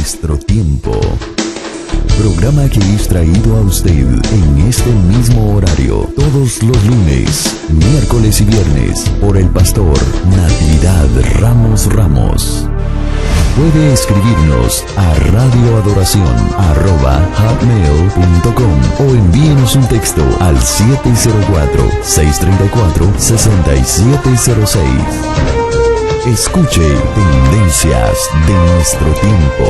nuestro tiempo. Programa que es traído a usted en este mismo horario todos los lunes, miércoles y viernes por el pastor Natividad Ramos. Puede escribirnos a radioadoración@hotmail.com o envíenos un texto al 704-634-6706. Escuche Tendencias de nuestro tiempo.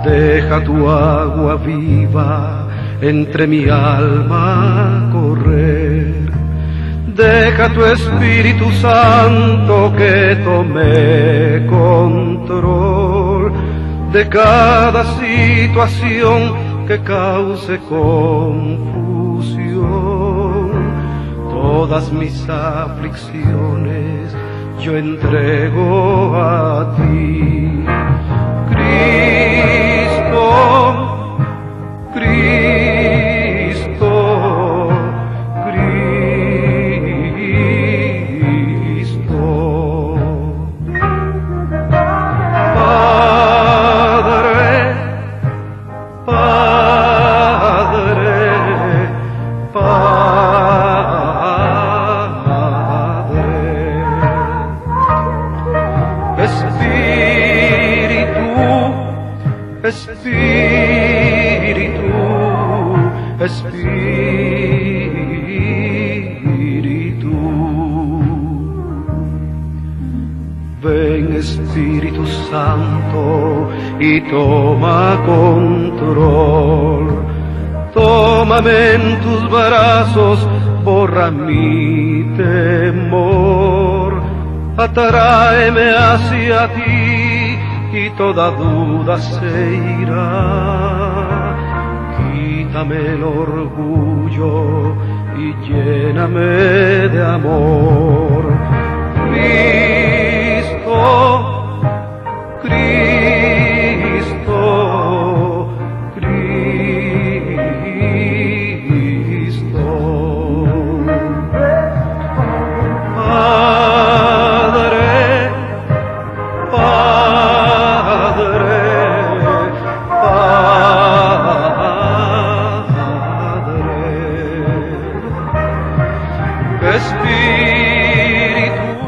Deja tu agua viva entre mi alma correr. Deja tu Espíritu Santo que tome control de cada situación que cause confusión. Todas mis aflicciones yo entrego a ti. Cristo, Cristo, Cristo. Padre, Padre, Padre. Espíritu, Espíritu. Ven Espíritu Santo y toma control. Tómame en tus brazos, borra mi temor. Atráeme hacia ti y toda duda se irá. Quítame el orgullo y lléname de amor. Cristo, Cristo, Cristo. Padre, Padre,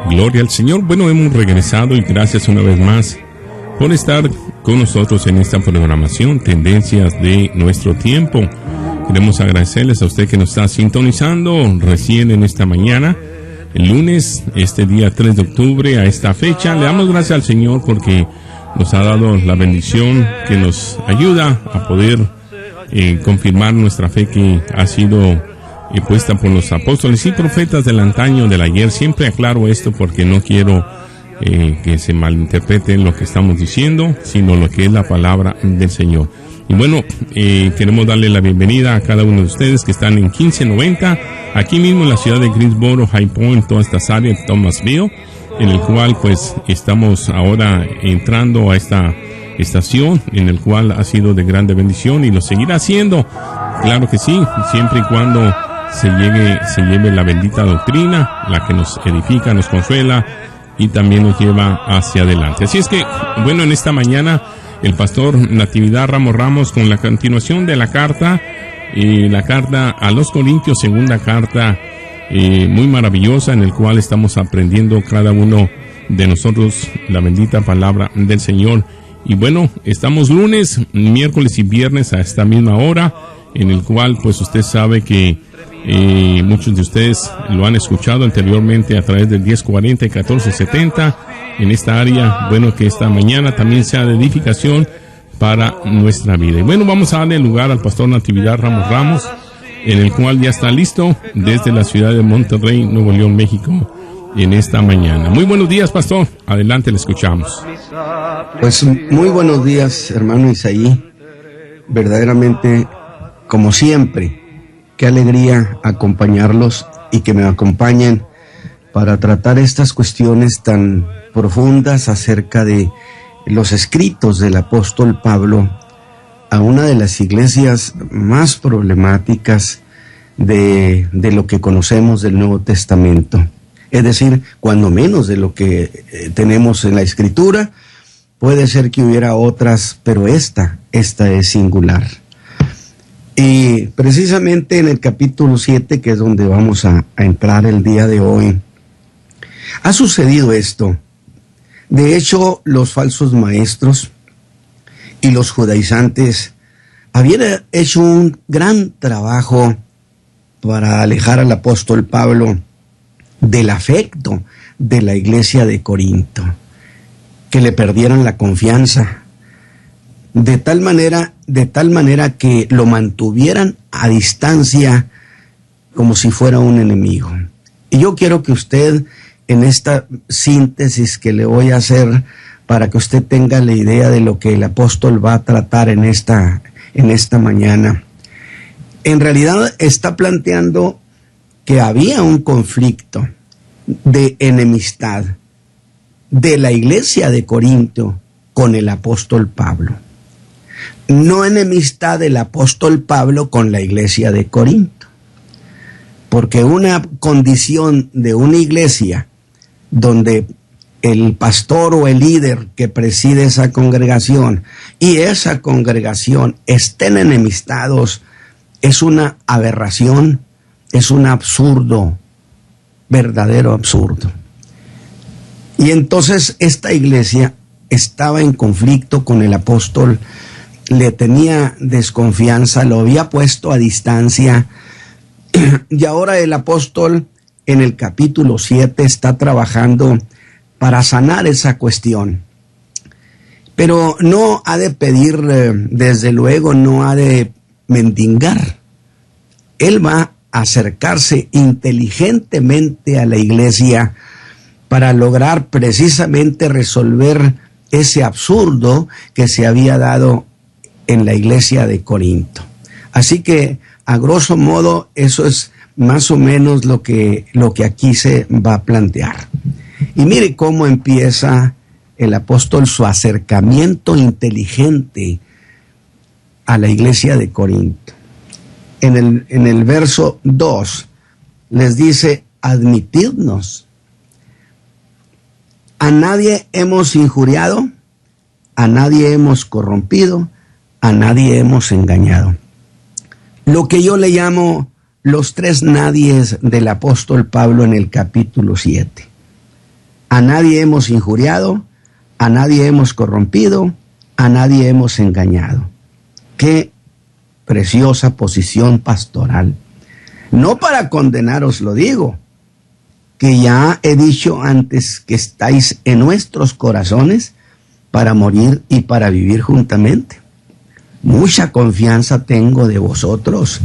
Gloria al Señor. Bueno, hemos regresado y gracias una vez más por estar con nosotros en esta programación Tendencias de nuestro tiempo. Queremos agradecerles a usted que nos está sintonizando recién en esta mañana, el lunes, este día 3 de octubre, a esta fecha. Le damos gracias al Señor porque nos ha dado la bendición que nos ayuda a poder confirmar nuestra fe que ha sido puesta por los apóstoles y profetas del antaño, del ayer. Siempre aclaro esto porque no quiero que se malinterprete lo que estamos diciendo, sino lo que es la palabra del Señor. Y bueno, queremos darle la bienvenida a cada uno de ustedes que están en 1590, aquí mismo en la ciudad de Greensboro, High Point, todas estas áreas de Thomasville, en el cual pues estamos ahora entrando a esta estación, en el cual ha sido de grande bendición y lo seguirá siendo. Claro que sí, siempre y cuando se lleve la bendita doctrina, la que nos edifica, nos consuela y también nos lleva hacia adelante. Así es que, bueno, en esta mañana el pastor Natividad Ramos con la continuación de la carta a los Corintios, segunda carta, muy maravillosa, en el cual estamos aprendiendo cada uno de nosotros la bendita palabra del Señor. Y bueno, estamos lunes, miércoles y viernes a esta misma hora, en el cual pues usted sabe que Muchos de ustedes lo han escuchado anteriormente a través del 1040 y 1470 en esta área. Bueno, que esta mañana también sea de edificación para nuestra vida. Y bueno, vamos a darle lugar al pastor Natividad Ramos, en el cual ya está listo desde la ciudad de Monterrey, Nuevo León, México, en esta mañana. Muy buenos días, pastor. Adelante, le escuchamos. Pues muy buenos días, hermano Isaí. Verdaderamente, como siempre, qué alegría acompañarlos y que me acompañen para tratar estas cuestiones tan profundas acerca de los escritos del apóstol Pablo a una de las iglesias más problemáticas de lo que conocemos del Nuevo Testamento. Es decir, cuando menos de lo que tenemos en la Escritura. Puede ser que hubiera otras, pero esta es singular. Y precisamente en el capítulo 7, que es donde vamos a entrar el día de hoy, ha sucedido esto. De hecho, los falsos maestros y los judaizantes habían hecho un gran trabajo para alejar al apóstol Pablo del afecto de la iglesia de Corinto, que le perdieran la confianza, de tal manera que lo mantuvieran a distancia como si fuera un enemigo. Y yo quiero que usted, en esta síntesis que le voy a hacer, para que usted tenga la idea de lo que el apóstol va a tratar en esta mañana, en realidad está planteando que había un conflicto de enemistad de la iglesia de Corinto con el apóstol Pablo. No enemistad del apóstol Pablo con la iglesia de Corinto. Porque una condición de una iglesia donde el pastor o el líder que preside esa congregación y esa congregación estén enemistados es una aberración, es un absurdo, verdadero absurdo. Y entonces esta iglesia estaba en conflicto con el apóstol, le tenía desconfianza, lo había puesto a distancia, y ahora el apóstol en el capítulo 7 está trabajando para sanar esa cuestión. Pero no ha de pedir, desde luego, no ha de mendigar. Él va a acercarse inteligentemente a la iglesia para lograr precisamente resolver ese absurdo que se había dado en la iglesia de Corinto. Así que, a grosso modo, eso es más o menos lo que aquí se va a plantear. Y mire cómo empieza el apóstol su acercamiento inteligente a la iglesia de Corinto. En el verso 2 les dice: admitidnos. A nadie hemos injuriado, a nadie hemos corrompido, a nadie hemos engañado. Lo que yo le llamo los tres nadies del apóstol Pablo en el capítulo 7. A nadie hemos injuriado, a nadie hemos corrompido, a nadie hemos engañado. Qué preciosa posición pastoral. No para condenaros lo digo, que ya he dicho antes que estáis en nuestros corazones para morir y para vivir juntamente. Mucha confianza tengo de vosotros.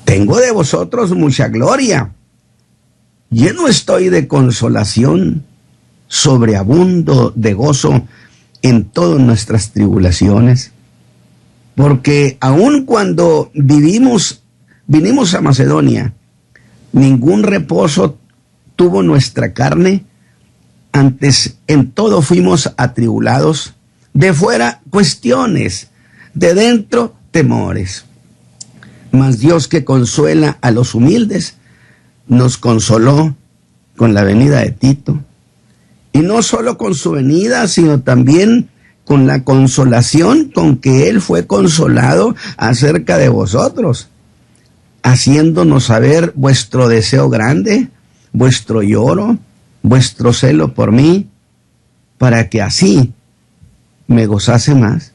Tengo de vosotros mucha gloria. Lleno estoy de consolación, sobreabundo de gozo en todas nuestras tribulaciones. Porque aun cuando vinimos a Macedonia, ningún reposo tuvo nuestra carne. Antes en todo fuimos atribulados, de fuera cuestiones, de dentro temores. Mas Dios, que consuela a los humildes, nos consoló con la venida de Tito. Y no solo con su venida, sino también con la consolación con que él fue consolado acerca de vosotros, haciéndonos saber vuestro deseo grande, vuestro lloro, vuestro celo por mí, para que así me gozase más.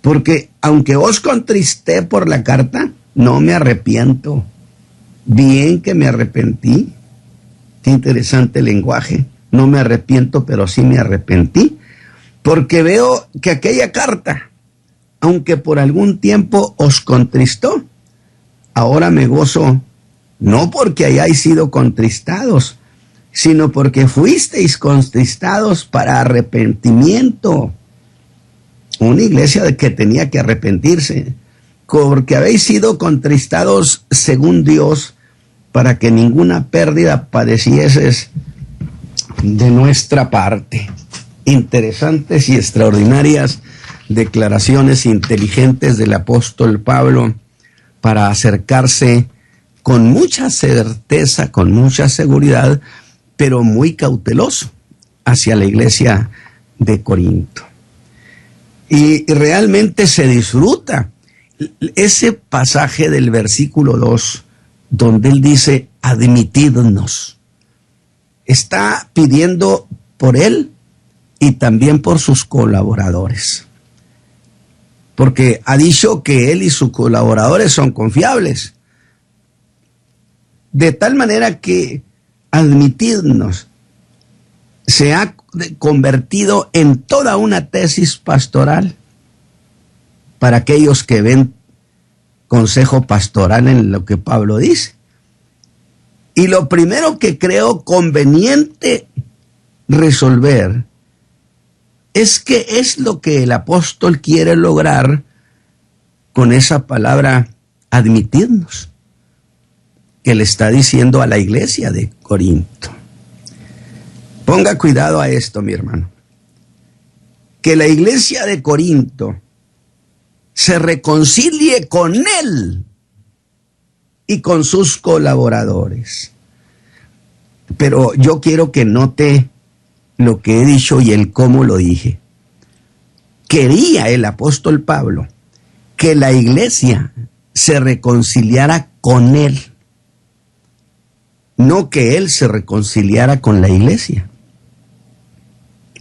Porque aunque os contristé por la carta, no me arrepiento, bien que me arrepentí. Qué interesante lenguaje. No me arrepiento, pero sí me arrepentí, porque veo que aquella carta, aunque por algún tiempo os contristó, ahora me gozo, no porque hayáis sido contristados, sino porque fuisteis contristados para arrepentimiento. Una iglesia que tenía que arrepentirse, porque habéis sido contristados según Dios, para que ninguna pérdida padecieses de nuestra parte. Interesantes y extraordinarias declaraciones inteligentes del apóstol Pablo para acercarse con mucha certeza, con mucha seguridad, pero muy cauteloso hacia la iglesia de Corinto. Y realmente se disfruta ese pasaje del versículo 2, donde él dice, admitidnos. Está pidiendo por él y también por sus colaboradores. Porque ha dicho que él y sus colaboradores son confiables. De tal manera que admitidnos se ha convertido en toda una tesis pastoral para aquellos que ven consejo pastoral en lo que Pablo dice. Y lo primero que creo conveniente resolver es que es lo que el apóstol quiere lograr con esa palabra admitirnos, que le está diciendo a la iglesia de Corinto. Ponga cuidado a esto, mi hermano. Que la iglesia de Corinto se reconcilie con él y con sus colaboradores. Pero yo quiero que note lo que he dicho y el cómo lo dije. Quería el apóstol Pablo que la iglesia se reconciliara con él, no que él se reconciliara con la iglesia.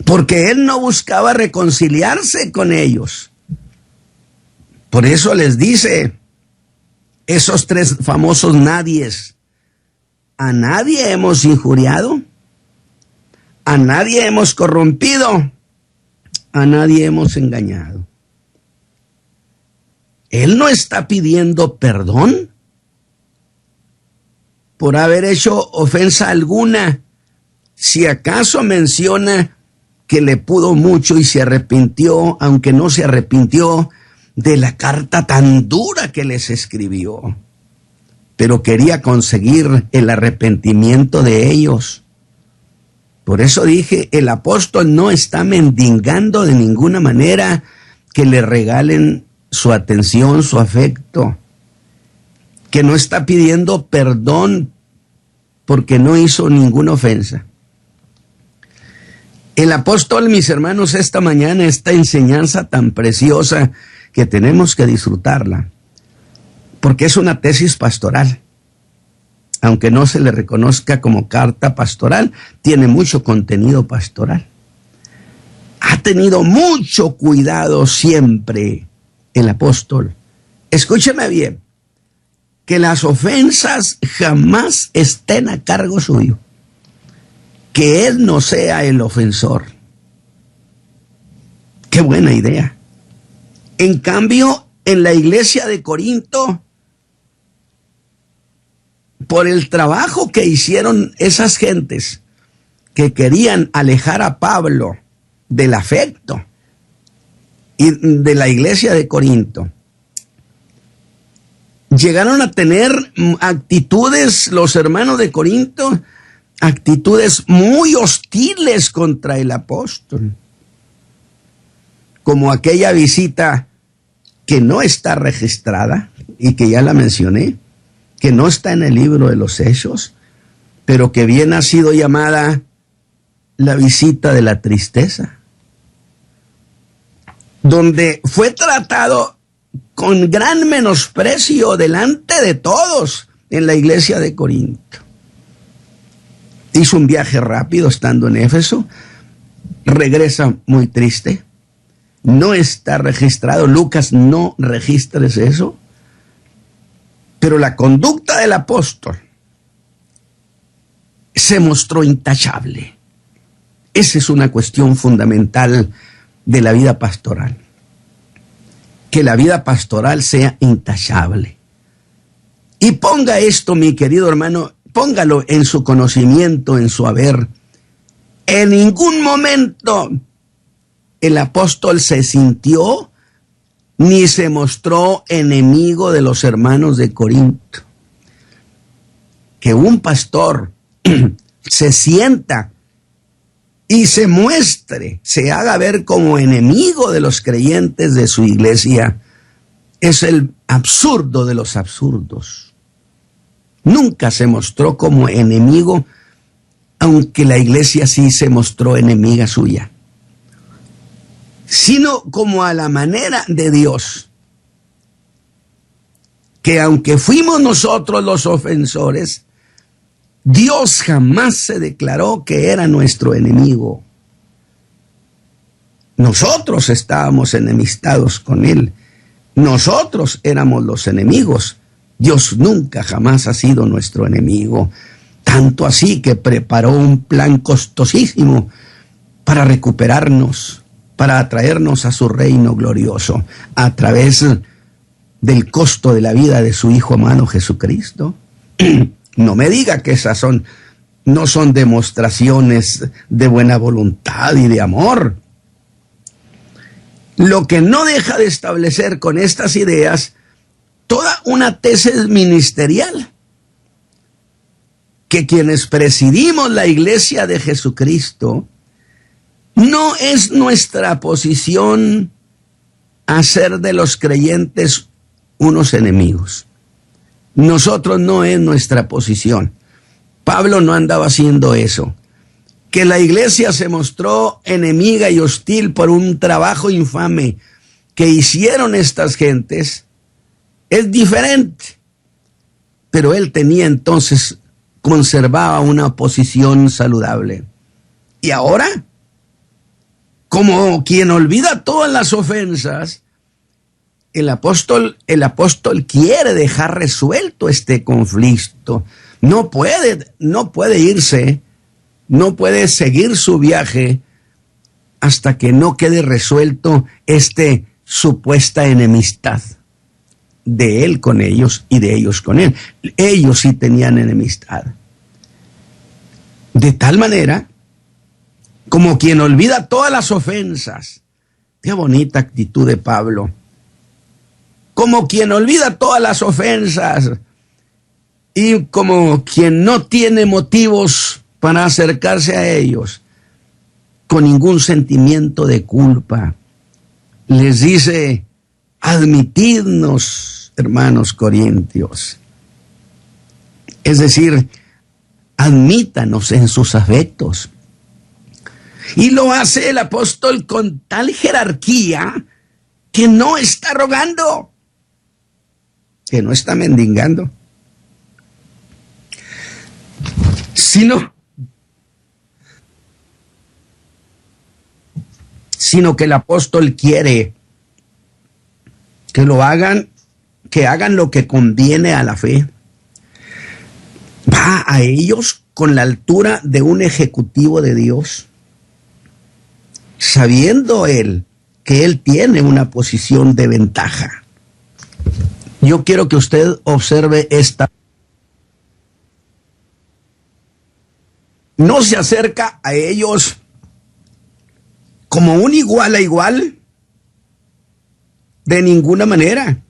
Porque él no buscaba reconciliarse con ellos. Por eso les dice esos tres famosos nadies: a nadie hemos injuriado, a nadie hemos corrompido, a nadie hemos engañado. Él no está pidiendo perdón por haber hecho ofensa alguna. Si acaso menciona que le pudo mucho y se arrepintió, aunque no se arrepintió de la carta tan dura que les escribió, pero quería conseguir el arrepentimiento de ellos. Por eso dije, el apóstol no está mendigando de ninguna manera que le regalen su atención, su afecto, que no está pidiendo perdón porque no hizo ninguna ofensa. El apóstol, mis hermanos, esta mañana, esta enseñanza tan preciosa que tenemos que disfrutarla, porque es una tesis pastoral. Aunque no se le reconozca como carta pastoral, tiene mucho contenido pastoral. Ha tenido mucho cuidado siempre el apóstol. Escúcheme bien, que las ofensas jamás estén a cargo suyo, que él no sea el ofensor. Qué buena idea. En cambio, en la iglesia de Corinto, por el trabajo que hicieron esas gentes que querían alejar a Pablo del afecto y de la iglesia de Corinto, llegaron a tener actitudes, los hermanos de Corinto, actitudes muy hostiles contra el apóstol, como aquella visita que no está registrada y que ya la mencioné, que no está en el libro de los Hechos, pero que bien ha sido llamada la visita de la tristeza, donde fue tratado con gran menosprecio delante de todos en la iglesia de Corinto. Hizo un viaje rápido estando en Éfeso, regresa muy triste, no está registrado. Lucas, no registres eso. Pero la conducta del apóstol se mostró intachable. Esa es una cuestión fundamental de la vida pastoral. Que la vida pastoral sea intachable. Y ponga esto, mi querido hermano, póngalo en su conocimiento, en su haber. En ningún momento el apóstol se sintió ni se mostró enemigo de los hermanos de Corinto. Que un pastor se sienta y se muestre, se haga ver como enemigo de los creyentes de su iglesia, es el absurdo de los absurdos. Nunca se mostró como enemigo, aunque la iglesia sí se mostró enemiga suya, sino como a la manera de Dios, que aunque fuimos nosotros los ofensores, Dios jamás se declaró que era nuestro enemigo. Nosotros estábamos enemistados con Él. Nosotros éramos los enemigos. Dios nunca jamás ha sido nuestro enemigo. Tanto así que preparó un plan costosísimo para recuperarnos, para atraernos a su reino glorioso, a través del costo de la vida de su Hijo amado Jesucristo. No me diga que esas no son demostraciones de buena voluntad y de amor. Lo que no deja de establecer con estas ideas toda una tesis ministerial, que quienes presidimos la iglesia de Jesucristo, no es nuestra posición hacer de los creyentes unos enemigos. Nosotros no es nuestra posición. Pablo no andaba haciendo eso. Que la iglesia se mostró enemiga y hostil por un trabajo infame que hicieron estas gentes es diferente. Pero él conservaba una posición saludable. Y ahora, como quien olvida todas las ofensas, el apóstol quiere dejar resuelto este conflicto. No puede irse, no puede seguir su viaje hasta que no quede resuelto supuesta enemistad de él con ellos y de ellos con él. Ellos sí tenían enemistad. De tal manera, como quien olvida todas las ofensas. Qué bonita actitud de Pablo. Como quien olvida todas las ofensas y como quien no tiene motivos para acercarse a ellos, con ningún sentimiento de culpa, les dice: admitidnos, hermanos corintios. Es decir, admítanos en sus afectos. Y lo hace el apóstol con tal jerarquía que no está rogando, que no está mendigando, sino que el apóstol quiere que hagan lo que conviene a la fe. Va a ellos con la altura de un ejecutivo de Dios, sabiendo él que él tiene una posición de ventaja. Yo quiero que usted observe esta. No se acerca a ellos como un igual a igual, de ninguna manera.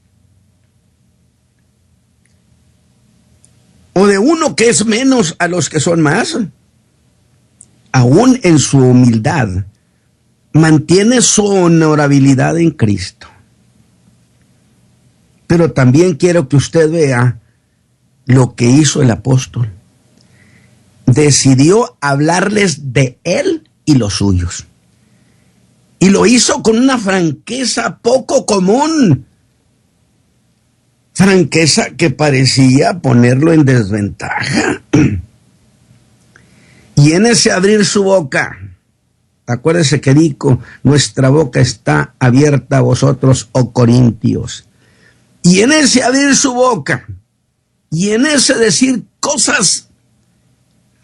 O de uno que es menos a los que son más. Aún en su humildad, mantiene su honorabilidad en Cristo. Pero también quiero que usted vea lo que hizo el apóstol. Decidió hablarles de él y los suyos. Y lo hizo con una franqueza poco común. Franqueza que parecía ponerlo en desventaja. Y en ese abrir su boca, acuérdese que dijo: nuestra boca está abierta a vosotros, oh corintios. Y en ese abrir su boca, Y en ese decir cosas,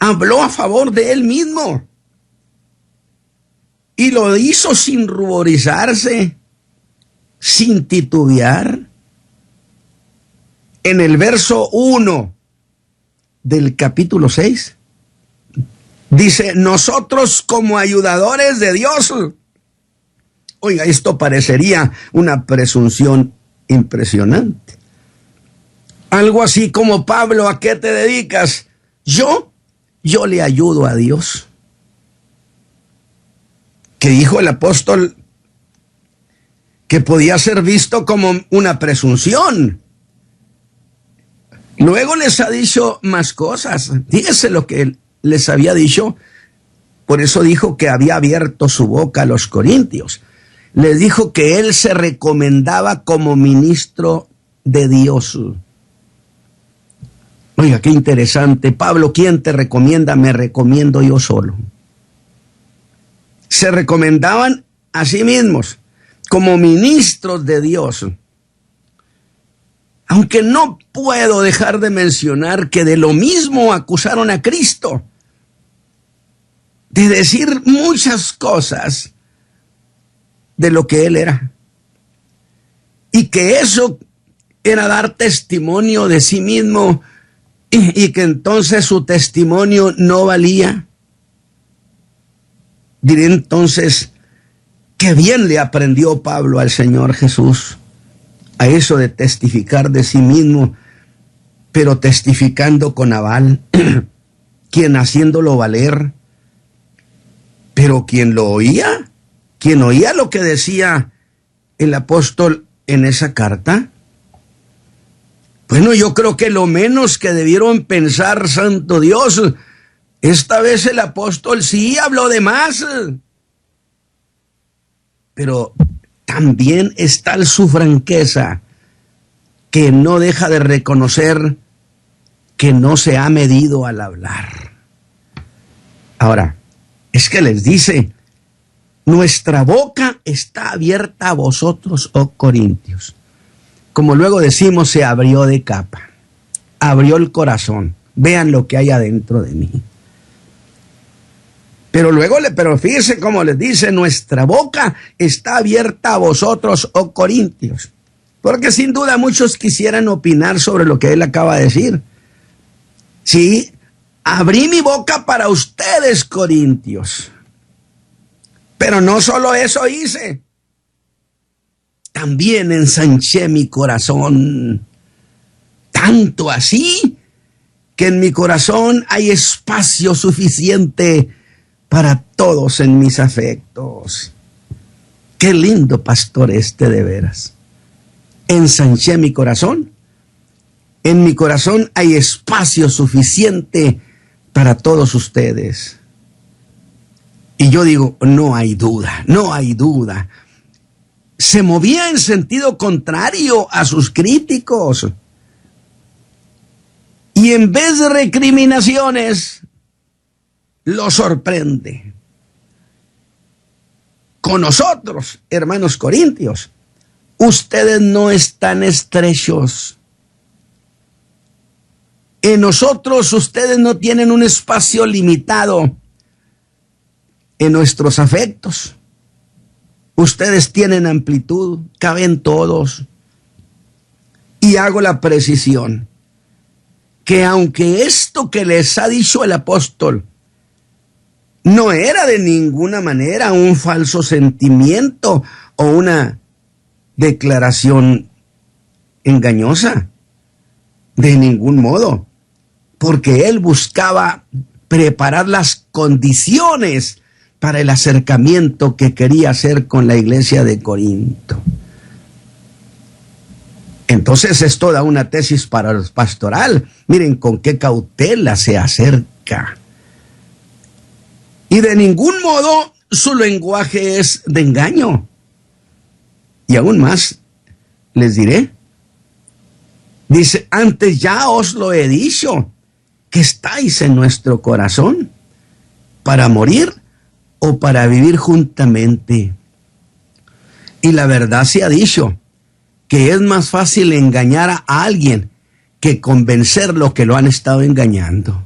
habló a favor de él mismo. Y lo hizo sin ruborizarse, sin titubear. En el verso 1 del capítulo 6, dice, nosotros como ayudadores de Dios. Oiga, esto parecería una presunción impresionante. Algo así como, Pablo, ¿a qué te dedicas? Yo le ayudo a Dios. Que dijo el apóstol que podía ser visto como una presunción. Luego les ha dicho más cosas. Fíjese lo que les había dicho. Por eso dijo que había abierto su boca a los corintios. Les dijo que él se recomendaba como ministro de Dios. Oiga, qué interesante. Pablo, ¿quién te recomienda? Me recomiendo yo solo. Se recomendaban a sí mismos como ministros de Dios. Aunque no puedo dejar de mencionar que de lo mismo acusaron a Cristo, de decir muchas cosas de lo que él era. Y que eso era dar testimonio de sí mismo y que entonces su testimonio no valía. Diré entonces, qué bien le aprendió Pablo al Señor Jesús a eso de testificar de sí mismo, pero testificando con aval, quien haciéndolo valer, pero quien oía lo que decía el apóstol en esa carta. Bueno, yo creo que lo menos que debieron pensar, santo Dios, esta vez el apóstol sí habló de más, pero también es tal su franqueza que no deja de reconocer que no se ha medido al hablar. Ahora, es que les dice, nuestra boca está abierta a vosotros, oh Corintios. Como luego decimos, se abrió de capa, abrió el corazón. Vean lo que hay adentro de mí. Pero fíjense cómo les dice, nuestra boca está abierta a vosotros, oh Corintios. Porque sin duda muchos quisieran opinar sobre lo que él acaba de decir. Sí, abrí mi boca para ustedes, Corintios. Pero no solo eso hice. También ensanché mi corazón. Tanto así que en mi corazón hay espacio suficiente para todos en mis afectos. Qué lindo pastor de veras. Ensanché mi corazón. En mi corazón hay espacio suficiente para todos ustedes. Y yo digo, no hay duda. Se movía en sentido contrario a sus críticos. Y en vez de recriminaciones, lo sorprende. Con nosotros, hermanos corintios, ustedes no están estrechos. En nosotros ustedes no tienen un espacio limitado en nuestros afectos. Ustedes tienen amplitud, caben todos. Y hago la precisión, que aunque esto que les ha dicho el apóstol no era de ninguna manera un falso sentimiento o una declaración engañosa, de ningún modo, porque él buscaba preparar las condiciones para el acercamiento que quería hacer con la iglesia de Corinto. Entonces esto da una tesis pastoral. Miren con qué cautela se acerca. Y de ningún modo su lenguaje es de engaño. Y aún más, les diré. Dice, antes ya os lo he dicho, que estáis en nuestro corazón para morir o para vivir juntamente. Y la verdad se ha dicho, que es más fácil engañar a alguien que convencerlos que lo han estado engañando.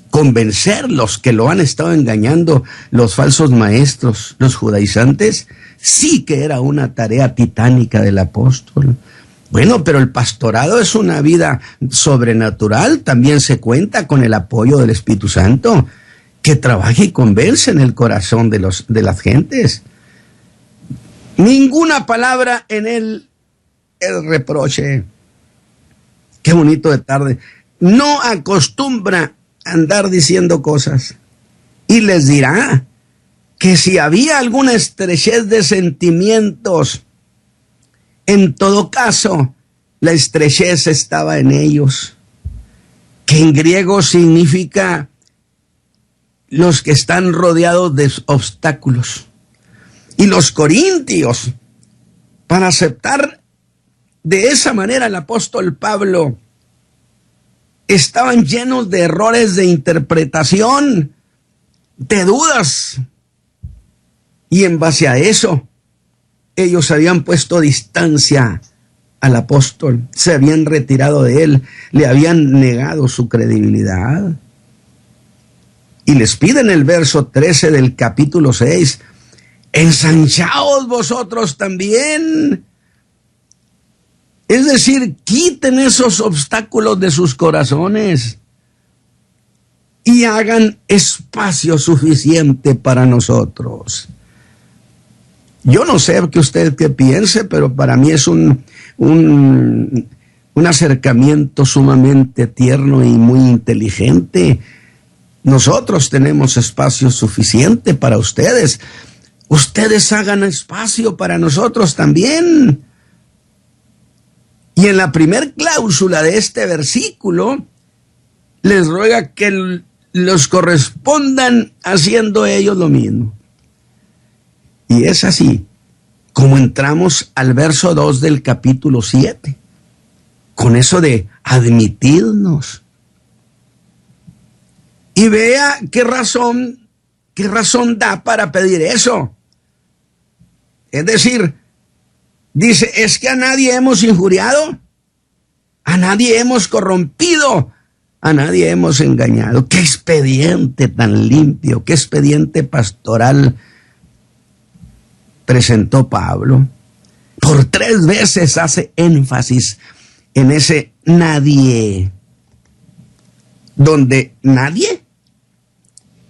Convencerlos que lo han estado engañando los falsos maestros, los judaizantes, sí que era una tarea titánica del apóstol. Bueno, pero el pastorado es una vida sobrenatural, también se cuenta con el apoyo del Espíritu Santo, que trabaja y convence en el corazón de las gentes. Ninguna palabra en él es reproche. Qué bonito de tarde. No acostumbra a andar diciendo cosas. Y les dirá que si había alguna estrechez de sentimientos, en todo caso, la estrechez estaba en ellos, que en griego significa los que están rodeados de obstáculos. Y los corintios, para aceptar de esa manera al apóstol Pablo, estaban llenos de errores de interpretación, de dudas. Y en base a eso, ellos habían puesto distancia al apóstol, se habían retirado de él, le habían negado su credibilidad. Y les pide en el verso 13 del capítulo 6, ensanchaos vosotros también. Es decir, quiten esos obstáculos de sus corazones y hagan espacio suficiente para nosotros. Yo no sé que usted qué piense, pero para mí es un acercamiento sumamente tierno y muy inteligente. Nosotros tenemos espacio suficiente para ustedes. Ustedes hagan espacio para nosotros también. Y en la primer cláusula de este versículo, les ruega que los correspondan haciendo ellos lo mismo. Y es así como entramos al verso 2 del capítulo 7, con eso de admitirnos. Y vea qué razón da para pedir eso. Es decir, dice, es que a nadie hemos injuriado, a nadie hemos corrompido, a nadie hemos engañado. Qué expediente tan limpio, qué expediente pastoral presentó Pablo. Por 3 veces hace énfasis en ese nadie, donde nadie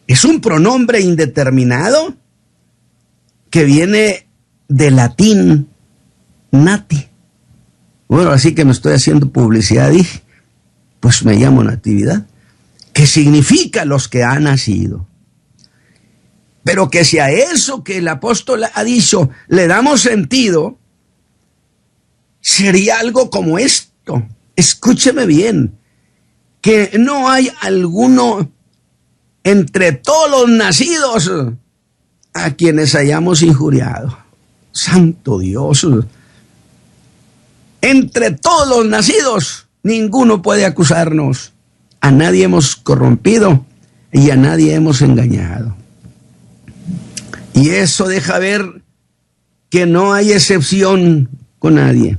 es un pronombre indeterminado que viene del latín nati. Bueno, así que me estoy haciendo publicidad, dije, pues me llamo Natividad, que significa los que han nacido. Pero que si a eso que el apóstol ha dicho le damos sentido, sería algo como esto. Escúcheme bien, que no hay alguno entre todos los nacidos a quienes hayamos injuriado. Santo Dios. Entre todos los nacidos, ninguno puede acusarnos. A nadie hemos corrompido y a nadie hemos engañado. Y eso deja ver que no hay excepción con nadie.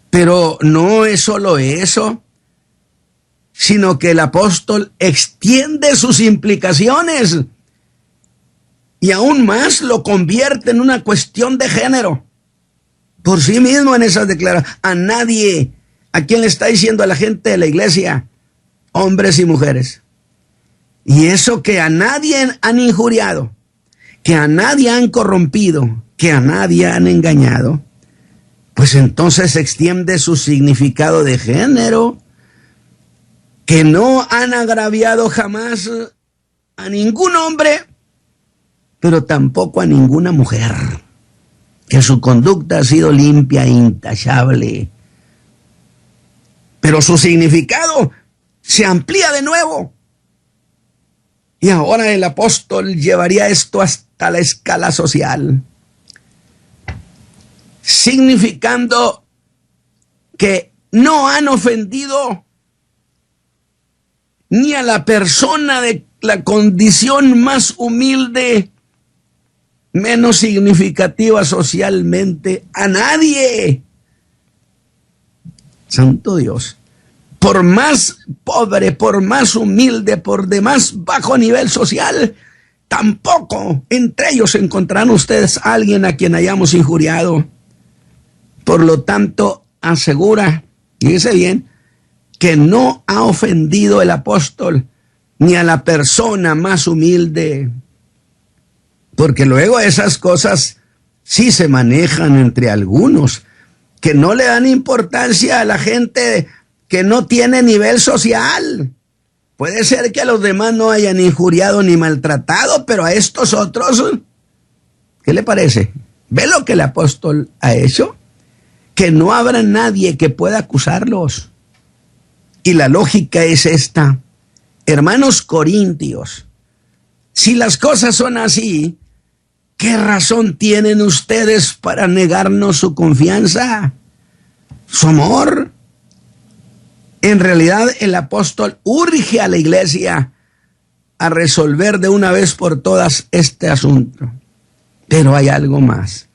Pero no es solo eso, sino que el apóstol extiende sus implicaciones y aún más lo convierte en una cuestión de género. Por sí mismo en esas declaraciones, a nadie, ¿a quién le está diciendo? A la gente de la iglesia, hombres y mujeres. Y eso que a nadie han injuriado, que a nadie han corrompido, que a nadie han engañado, pues entonces se extiende su significado de género, que no han agraviado jamás a ningún hombre, pero tampoco a ninguna mujer, que su conducta ha sido limpia e intachable. Pero su significado se amplía de nuevo. Y ahora el apóstol llevaría esto hasta la escala social, significando que no han ofendido ni a la persona de la condición más humilde, menos significativa socialmente, a nadie. Santo Dios, por más pobre, por más humilde, por de más bajo nivel social, tampoco entre ellos encontrarán ustedes a alguien a quien hayamos injuriado. Por lo tanto, asegura, fíjese bien, que no ha ofendido el apóstol ni a la persona más humilde. Porque luego esas cosas sí se manejan entre algunos, que no le dan importancia a la gente que no tiene nivel social. Puede ser que a los demás no hayan injuriado ni maltratado, pero a estos otros, ¿qué le parece? ¿Ve lo que el apóstol ha hecho? Que no habrá nadie que pueda acusarlos. Y la lógica es esta. Hermanos corintios, si las cosas son así, ¿qué razón tienen ustedes para negarnos su confianza, su amor? En realidad, el apóstol urge a la iglesia a resolver de una vez por todas este asunto. Pero hay algo más.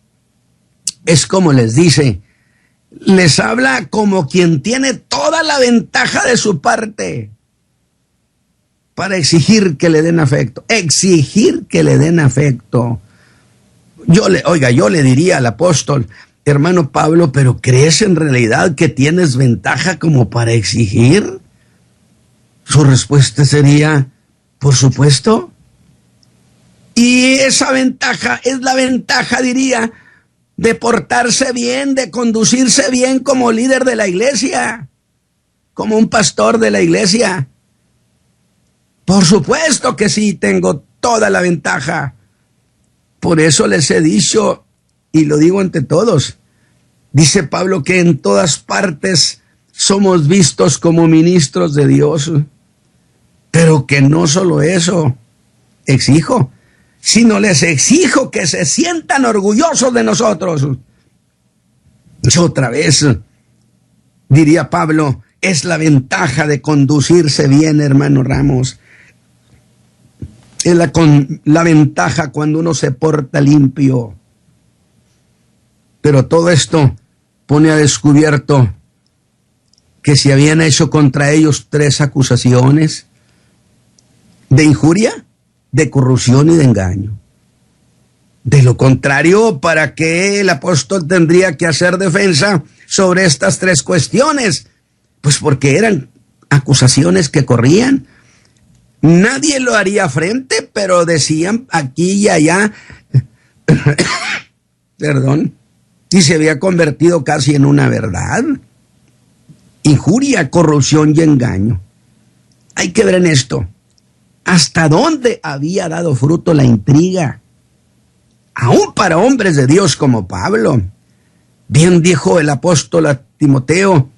Es como les dice, les habla como quien tiene toda la ventaja de su parte para exigir que le den afecto. Exigir que le den afecto. Yo le diría al apóstol, hermano Pablo, ¿pero crees en realidad que tienes ventaja como para exigir? Su respuesta sería, por supuesto. Y esa ventaja es la ventaja, diría, de portarse bien, de conducirse bien como líder de la iglesia, como un pastor de la iglesia. Por supuesto que sí, tengo toda la ventaja. Por eso les he dicho, y lo digo ante todos, dice Pablo que en todas partes somos vistos como ministros de Dios, pero que no solo eso exijo, sino les exijo que se sientan orgullosos de nosotros. Y otra vez, diría Pablo, es la ventaja de conducirse bien, hermano Ramos. Es la ventaja cuando uno se porta limpio. Pero todo esto pone a descubierto que se habían hecho contra ellos 3 acusaciones de injuria, de corrupción y de engaño. De lo contrario, ¿para qué el apóstol tendría que hacer defensa sobre estas 3 cuestiones? Pues porque eran acusaciones que corrían. Nadie lo haría frente, pero decían aquí y allá, perdón, y se había convertido casi en una verdad. Injuria, corrupción y engaño. Hay que ver en esto, hasta dónde había dado fruto la intriga, aún para hombres de Dios como Pablo. Bien dijo el apóstol a Timoteo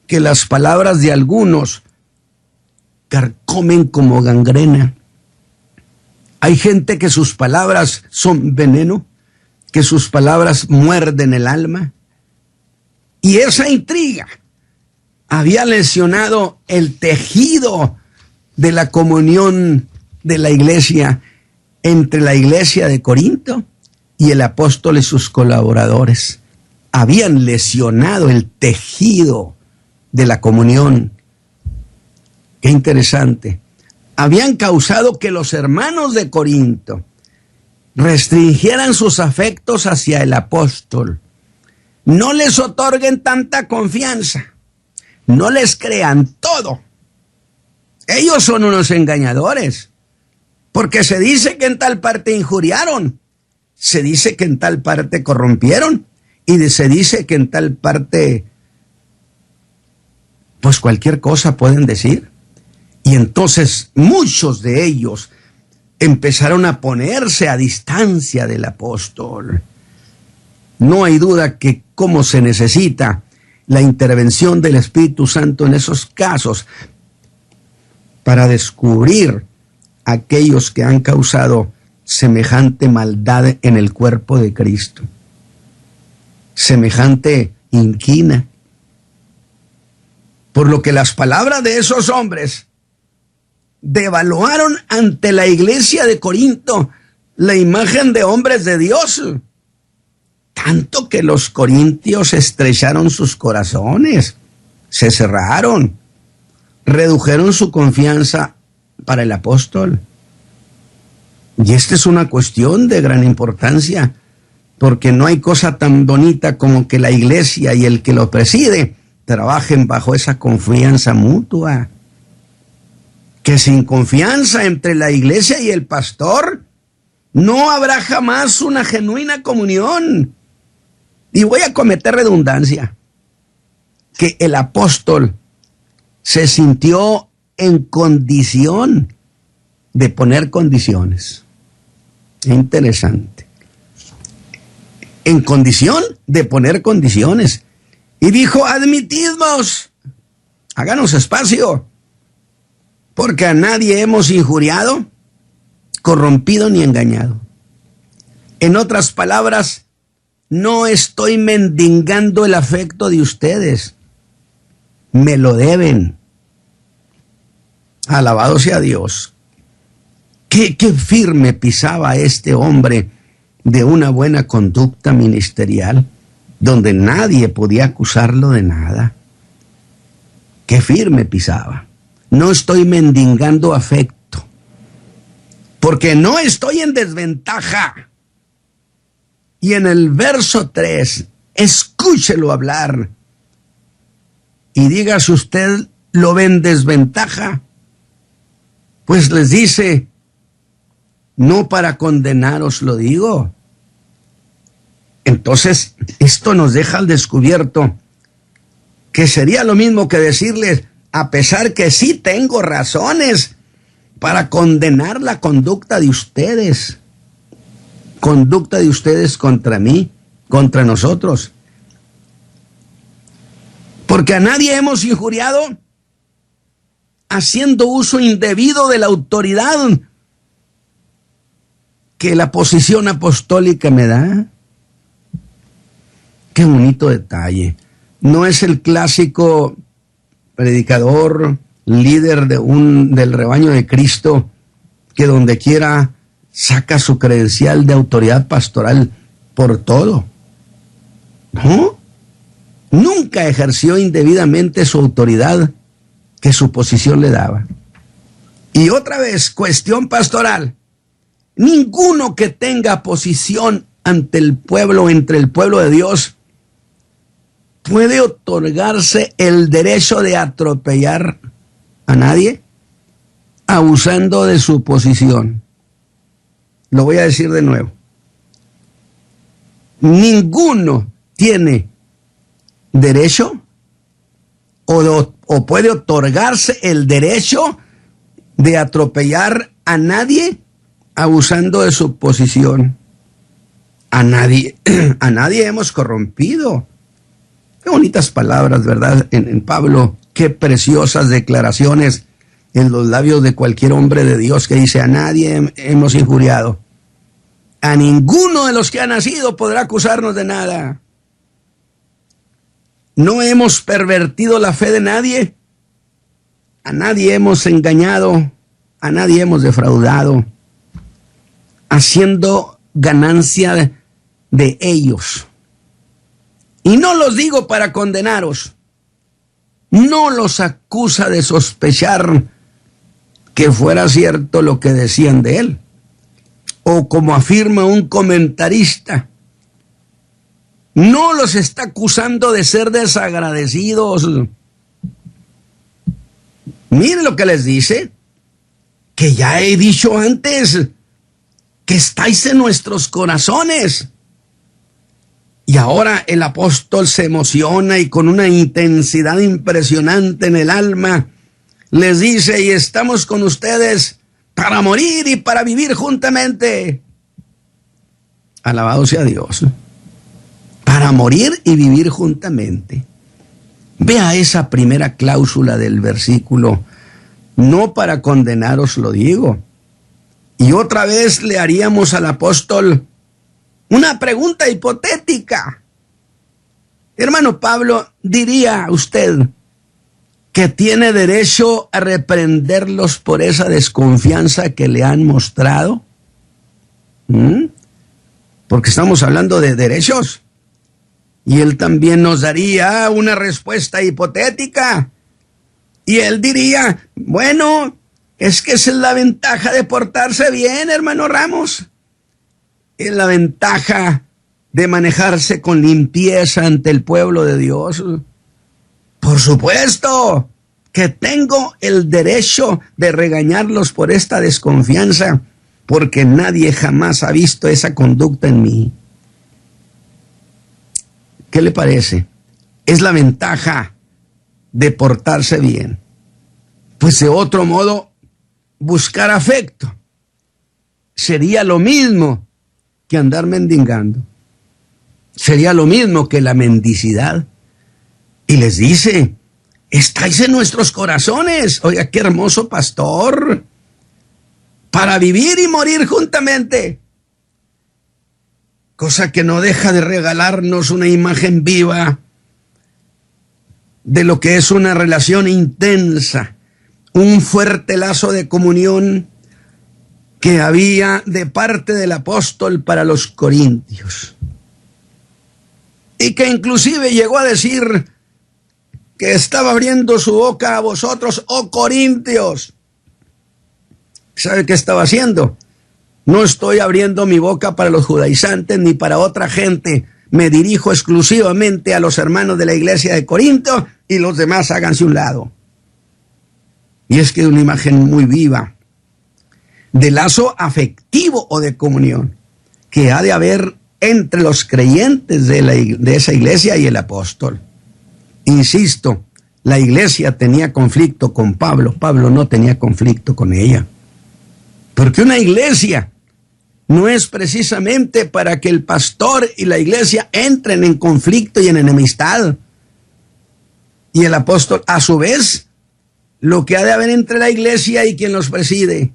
que las palabras de algunos carcomen como gangrena. Hay gente que sus palabras son veneno, que sus palabras muerden el alma. Y esa intriga había lesionado el tejido de la comunión de la iglesia entre la iglesia de Corinto y el apóstol y sus colaboradores. Habían lesionado el tejido de la comunión. Qué interesante. Habían causado que los hermanos de Corinto restringieran sus afectos hacia el apóstol. No les otorguen tanta confianza. No les crean todo. Ellos son unos engañadores. Porque se dice que en tal parte injuriaron. Se dice que en tal parte corrompieron. Y se dice que en tal parte, pues cualquier cosa pueden decir. Y entonces muchos de ellos empezaron a ponerse a distancia del apóstol. No hay duda que cómo se necesita la intervención del Espíritu Santo en esos casos para descubrir a aquellos que han causado semejante maldad en el cuerpo de Cristo, semejante inquina. Por lo que las palabras de esos hombres devaluaron ante la iglesia de Corinto la imagen de hombres de Dios, tanto que los corintios estrecharon sus corazones, se cerraron, redujeron su confianza para el apóstol. Y esta es una cuestión de gran importancia, porque no hay cosa tan bonita como que la iglesia y el que lo preside trabajen bajo esa confianza mutua. Que sin confianza entre la iglesia y el pastor no habrá jamás una genuina comunión. Y voy a cometer redundancia, que el apóstol se sintió en condición de poner condiciones. Interesante. En condición de poner condiciones. Y dijo, admitidnos, háganos espacio, porque a nadie hemos injuriado, corrompido ni engañado. En otras palabras, no estoy mendigando el afecto de ustedes. Me lo deben. Alabado sea Dios. Qué firme pisaba este hombre de una buena conducta ministerial, donde nadie podía acusarlo de nada. Qué firme pisaba. No estoy mendigando afecto, porque no estoy en desventaja. Y en el verso 3, escúchelo hablar y diga si usted lo ve en desventaja, pues les dice, no para condenaros lo digo. Entonces, esto nos deja al descubierto que sería lo mismo que decirles, a pesar que sí tengo razones para condenar la conducta de ustedes contra mí, contra nosotros. Porque a nadie hemos injuriado haciendo uso indebido de la autoridad que la posición apostólica me da. Qué bonito detalle. No es el clásico predicador, líder del rebaño de Cristo, que donde quiera saca su credencial de autoridad pastoral por todo. ¿No? Nunca ejerció indebidamente su autoridad que su posición le daba. Y otra vez, cuestión pastoral. Ninguno que tenga posición ante el pueblo, entre el pueblo de Dios, puede otorgarse el derecho de atropellar a nadie abusando de su posición. Lo voy a decir de nuevo. Ninguno tiene derecho o puede otorgarse el derecho de atropellar a nadie abusando de su posición. A nadie hemos corrompido. Qué bonitas palabras, ¿verdad? En Pablo, qué preciosas declaraciones en los labios de cualquier hombre de Dios que dice, a nadie hemos injuriado. A ninguno de los que ha nacido podrá acusarnos de nada. No hemos pervertido la fe de nadie. A nadie hemos engañado. A nadie hemos defraudado. Haciendo ganancia de ellos. Y no los digo para condenaros. No los acusa de sospechar que fuera cierto lo que decían de él. O como afirma un comentarista, no los está acusando de ser desagradecidos. Miren lo que les dice, que ya he dicho antes, que estáis en nuestros corazones. Y ahora el apóstol se emociona y con una intensidad impresionante en el alma les dice, y estamos con ustedes para morir y para vivir juntamente. Alabado sea Dios. Para morir y vivir juntamente. Vea esa primera cláusula del versículo. No para condenaros lo digo. Y otra vez le haríamos al apóstol una pregunta hipotética. Hermano Pablo, ¿diría usted que tiene derecho a reprenderlos por esa desconfianza que le han mostrado? Porque estamos hablando de derechos. Y él también nos daría una respuesta hipotética. Y él diría, bueno, es que esa es la ventaja de portarse bien, hermano Ramos. Es la ventaja de manejarse con limpieza ante el pueblo de Dios. Por supuesto que tengo el derecho de regañarlos por esta desconfianza, porque nadie jamás ha visto esa conducta en mí. ¿Qué le parece? Es la ventaja de portarse bien. Pues de otro modo, buscar afecto sería lo mismo que andar mendigando. Sería lo mismo que la mendicidad. Y les dice, estáis en nuestros corazones. Oiga, qué hermoso pastor. Para vivir y morir juntamente. Cosa que no deja de regalarnos una imagen viva de lo que es una relación intensa, un fuerte lazo de comunión que había de parte del apóstol para los corintios. Y que inclusive llegó a decir que estaba abriendo su boca a vosotros, oh corintios. ¿Sabe qué estaba haciendo? No estoy abriendo mi boca para los judaizantes ni para otra gente. Me dirijo exclusivamente a los hermanos de la iglesia de Corinto y los demás háganse un lado. Y es que es una imagen muy viva de lazo afectivo o de comunión que ha de haber entre los creyentes de esa iglesia y el apóstol. Insisto, la iglesia tenía conflicto con Pablo. Pablo no tenía conflicto con ella. Porque una iglesia no es precisamente para que el pastor y la iglesia entren en conflicto y en enemistad. Y el apóstol, a su vez, lo que ha de haber entre la iglesia y quien los preside.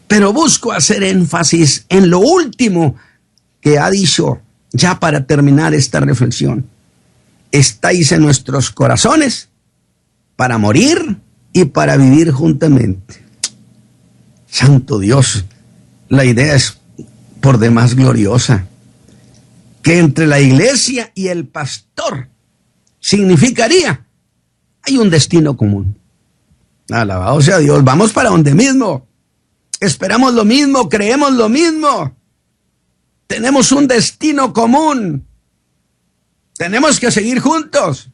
Pero busco hacer énfasis en lo último que ha dicho, ya para terminar esta reflexión. Estáis en nuestros corazones para morir y para vivir juntamente. Santo Dios, la idea es por demás gloriosa. Que entre la iglesia y el pastor significaría, hay un destino común. Alabado sea Dios, vamos para donde mismo. Esperamos lo mismo, creemos lo mismo. Tenemos un destino común. Tenemos que seguir juntos,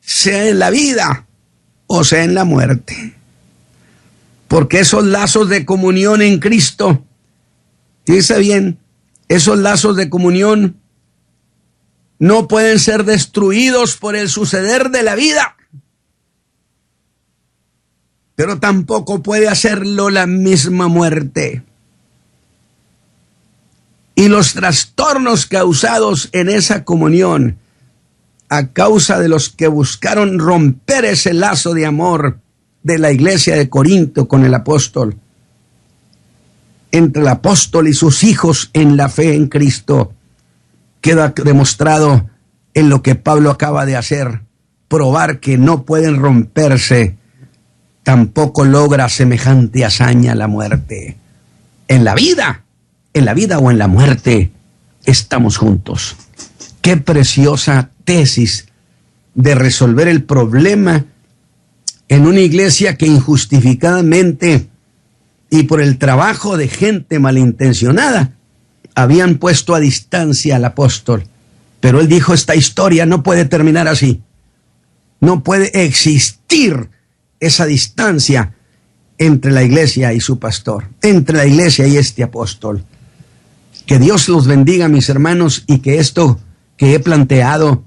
sea en la vida o sea en la muerte. Porque esos lazos de comunión en Cristo, fíjese bien, esos lazos de comunión no pueden ser destruidos por el suceder de la vida. Pero tampoco puede hacerlo la misma muerte. Y los trastornos causados en esa comunión, a causa de los que buscaron romper ese lazo de amor de la iglesia de Corinto con el apóstol, entre el apóstol y sus hijos en la fe en Cristo, queda demostrado en lo que Pablo acaba de hacer, probar que no pueden romperse. Tampoco logra semejante hazaña la muerte. En la vida o en la muerte, estamos juntos. Qué preciosa tesis de resolver el problema en una iglesia que injustificadamente y por el trabajo de gente malintencionada habían puesto a distancia al apóstol. Pero él dijo, esta historia no puede terminar así. No puede existir esa distancia entre la iglesia y su pastor, entre la iglesia y este apóstol. Que Dios los bendiga, mis hermanos, y que esto que he planteado,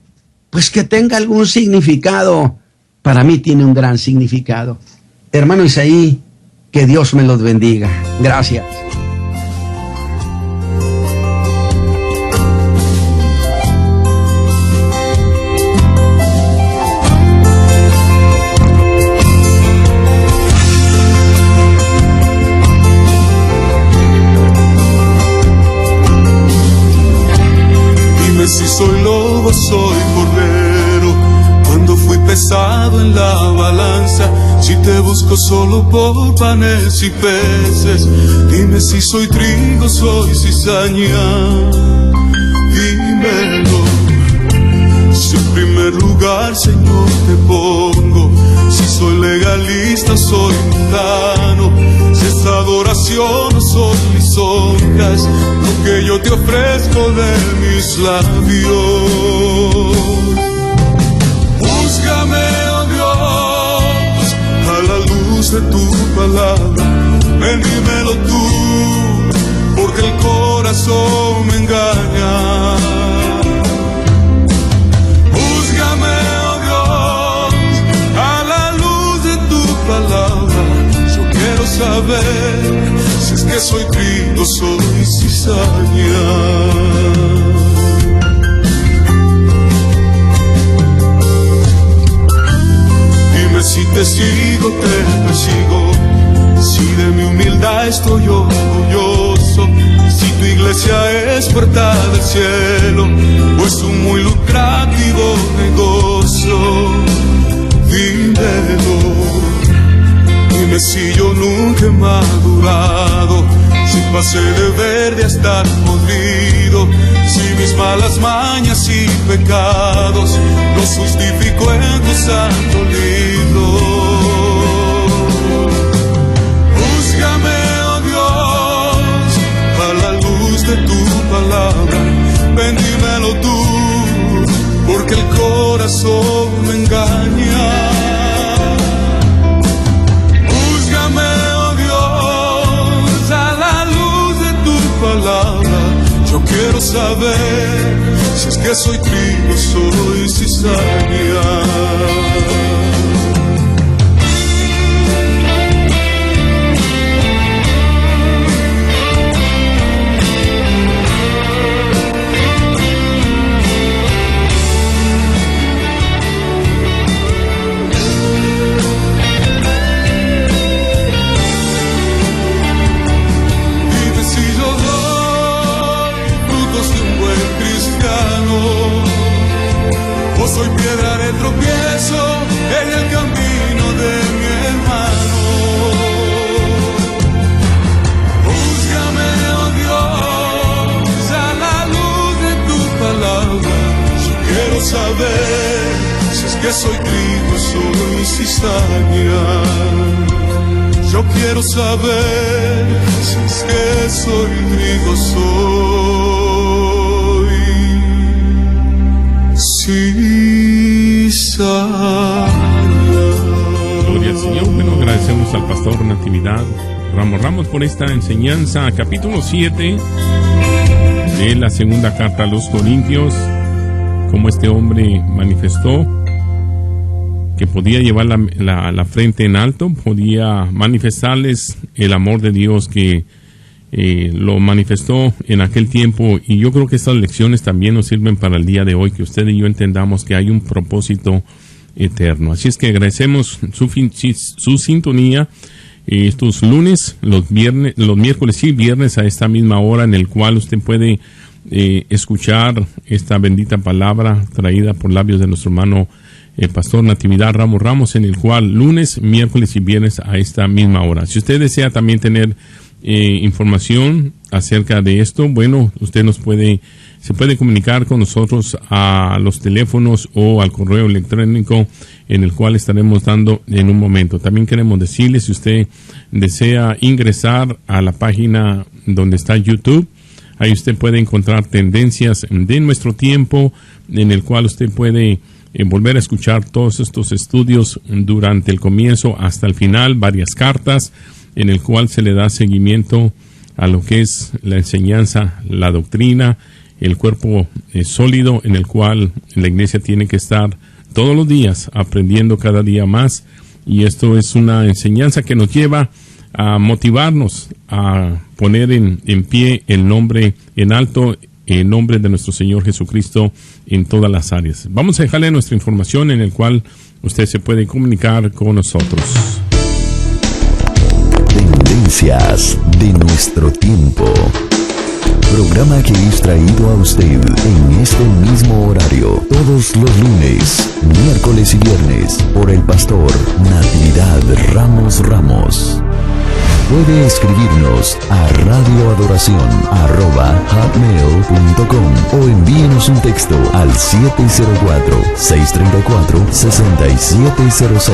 pues que tenga algún significado. Para mí tiene un gran significado. Hermano Isaí, que Dios me los bendiga. Gracias. Si soy lobo, soy cordero, cuando fui pesado en la balanza, si te busco solo por panes y peces, dime si soy trigo, soy cizaña, dime dímelo. Si en primer lugar, Señor, te pongo, si soy legalista, soy mundano, si es adoración o son lisonjas, lo que yo te ofrezco de mis labios. Búscame, oh Dios, a la luz de tu palabra, ven, dímelo tú, porque el corazón me engaña. Búscame, oh Dios, a la luz de tu palabra. Yo quiero saber si es que soy trigo, soy cizaña. Dime si te sigo, te persigo, si de mi humildad estoy orgulloso, si tu iglesia es puerta del cielo o es un muy lucrativo negocio. Dímelo, dime si yo nunca he madurado, si pasé de verde a estar podrido, si mis malas mañas y pecados los justifico en tu santo libro. De tu palabra, ven, dímelo tú, porque el corazón me engaña. Búscame, oh Dios, a la luz de tu palabra. Yo quiero saber si es que soy trigo, soy cizaña. Soy piedra de tropiezo en el camino de mi hermano. Búscame, oh Dios, a la luz de tu palabra. Yo quiero saber si es que soy trigo, soy cizaña. Yo quiero saber si es que soy trigo, Gloria al Señor. Bueno, agradecemos al pastor Natividad Ramos por esta enseñanza, capítulo 7 de la segunda carta a los Corintios, cómo este hombre manifestó que podía llevar la frente en alto, podía manifestarles el amor de Dios que lo manifestó en aquel tiempo. Y yo creo que estas lecciones también nos sirven para el día de hoy, que usted y yo entendamos que hay un propósito eterno. Así es que agradecemos su sintonía estos lunes, los miércoles y viernes a esta misma hora, en el cual usted puede escuchar esta bendita palabra traída por labios de nuestro hermano pastor Natividad Ramos, en el cual lunes, miércoles y viernes a esta misma hora. Si usted desea también tener información acerca de esto, bueno, usted se puede comunicar con nosotros a los teléfonos o al correo electrónico, en el cual estaremos dando en un momento. También queremos decirle, si usted desea ingresar a la página donde está YouTube, ahí usted puede encontrar tendencias de nuestro tiempo, en el cual usted puede volver a escuchar todos estos estudios durante el comienzo hasta el final, varias cartas, en el cual se le da seguimiento a lo que es la enseñanza, la doctrina, el cuerpo sólido, en el cual la iglesia tiene que estar todos los días aprendiendo cada día más. Y esto es una enseñanza que nos lleva a motivarnos a poner en pie el nombre en alto, el nombre de nuestro Señor Jesucristo en todas las áreas. Vamos a dejarle nuestra información, en el cual usted se puede comunicar con nosotros. Tendencias de nuestro tiempo. Programa que es traído a usted en este mismo horario, todos los lunes, miércoles y viernes, por el pastor Natividad Ramos. Puede escribirnos a radioadoración@hotmail.com o envíenos un texto al 704-634-6706.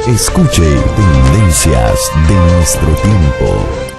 Escuche Tendencias de nuestro tiempo.